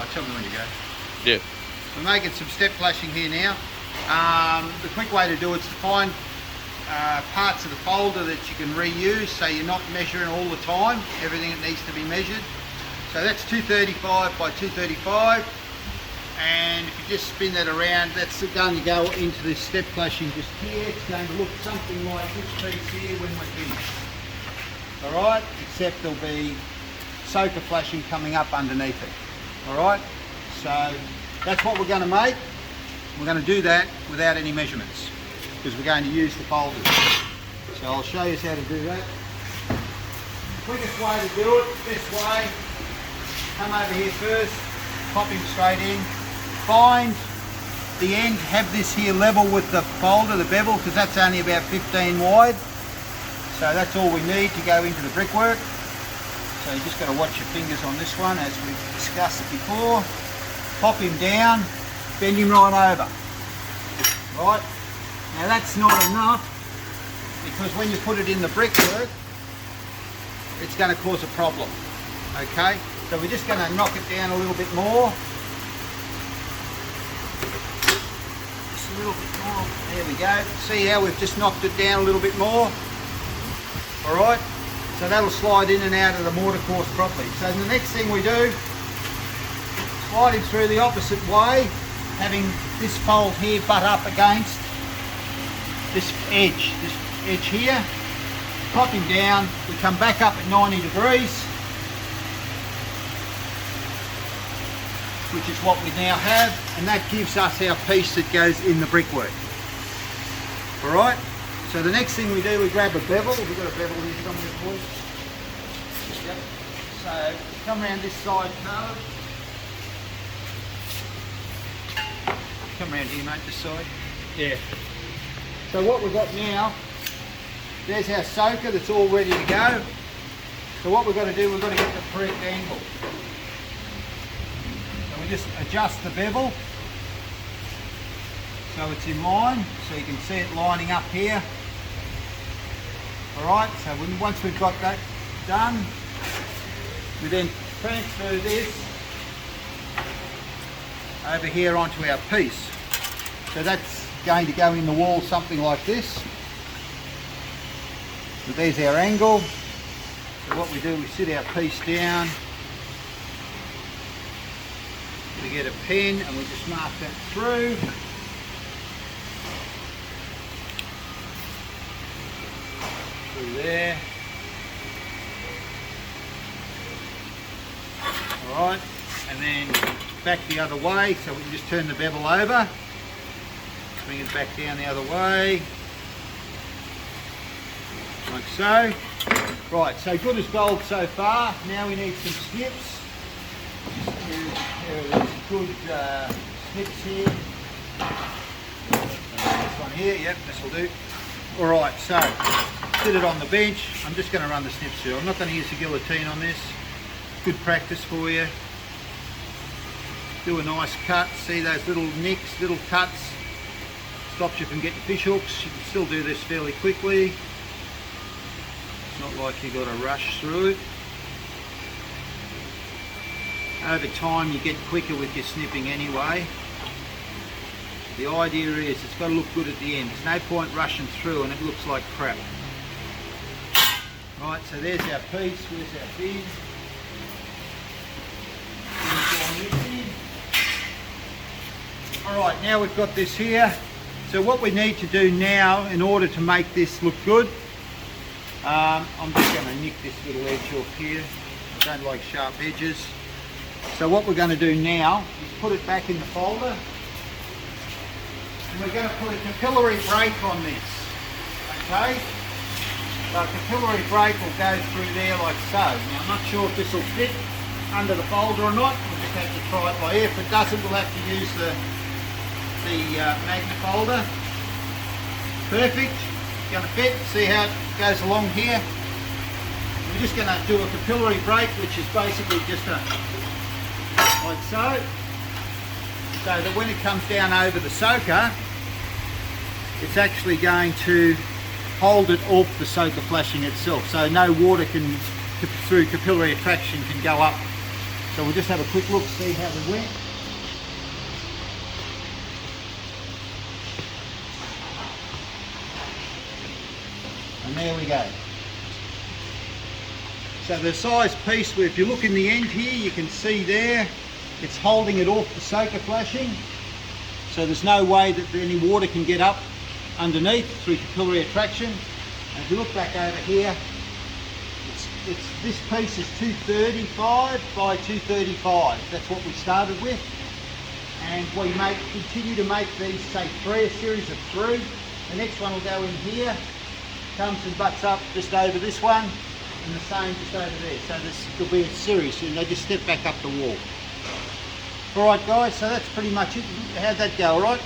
Right, tell me when you go. Yeah. We're making some step flashing here now. The quick way to do it is to find parts of the folder that you can reuse, so you're not measuring all the time, everything that needs to be measured. So that's 235 by 235, and if you just spin that around, that's going to go into this step flashing just here. It's going to look something like this piece here when we're finished. Alright, except there'll be soaker flashing coming up underneath it. Alright, so that's what we're going to make. We're going to do that without any measurements, because we're going to use the folders. So I'll show you how to do that. The quickest way to do it, this way, come over here first, pop him straight in, find the end, have this here level with the folder, the bevel, because that's only about 15 wide. So that's all we need to go into the brickwork. So you just got to watch your fingers on this one, as we've discussed it before. Pop him down, bend him right over. Right, now that's not enough, because when you put it in the brickwork, it's going to cause a problem. Okay, so we're just going to knock it down a little bit more. Just a little bit more. There we go. See how we've just knocked it down a little bit more? Alright, so that'll slide in and out of the mortar course properly. So the next thing we do, slide him through the opposite way, having this fold here butt up against this edge here. Pop him down, we come back up at 90 degrees, which is what we now have, and that gives us our piece that goes in the brickwork. Alright, so the next thing we do, we grab a bevel. We've got a bevel here somewhere, boys. Yep. So come around this side, Carl. Come around here, mate, this side. Yeah. So what we've got now, there's our soaker that's all ready to go. So what we've got to do, we've got to get the correct angle. So we just adjust the bevel so it's in line, so you can see it lining up here. Alright, so once we've got that done, we then transfer this over here onto our piece. So that's going to go in the wall something like this. So there's our angle. So what we do, we sit our piece down, we get a pen and we just mark that through. Through there. Alright, and then back the other way, so we can just turn the bevel over, bring it back down the other way, like so. Right, so good as gold so far. Now we need some snips. There are these good snips here. This one here, yep, this will do. Alright, so sit it on the bench. I'm just going to run the snips through. I'm not going to use the guillotine on this. Good practice for you. Do a nice cut. See those little nicks, little cuts? Stops you from getting fish hooks. You can still do this fairly quickly. It's not like you've got to rush through it. Over time you get quicker with your snipping anyway. The idea is it's got to look good at the end. There's no point rushing through and it looks like crap. Right, so there's our piece. Where's our bin? Alright, now we've got this here. So what we need to do now in order to make this look good, I'm just going to nick this little edge off here. I don't like sharp edges. So what we're going to do now is put it back in the folder. And we're going to put a capillary break on this. Okay? So a capillary break will go through there like so. Now I'm not sure if this will fit under the folder or not. We'll just have to try it by ear. If it doesn't, we'll have to use the magnet folder. Perfect. It's going to fit. See how it goes along here. We're just going to do a capillary break, which is basically just like so. So that when it comes down over the soaker, it's actually going to hold it off the soaker flashing itself. So no water can, through capillary attraction, can go up So we'll just have a quick look, see how they went. And there we go. So the size piece, if you look in the end here, you can see there, it's holding it off the soaker flashing. So there's no way that any water can get up underneath through capillary attraction. And if you look back over here, this piece is 235 by 235. That's what we started with. And we continue to make these, say, a series of 3. The next one will go in here, comes and butts up just over this one, and the same just over there. So this will be a series, and they just step back up the wall. Alright guys, so that's pretty much it. How'd that go, alright?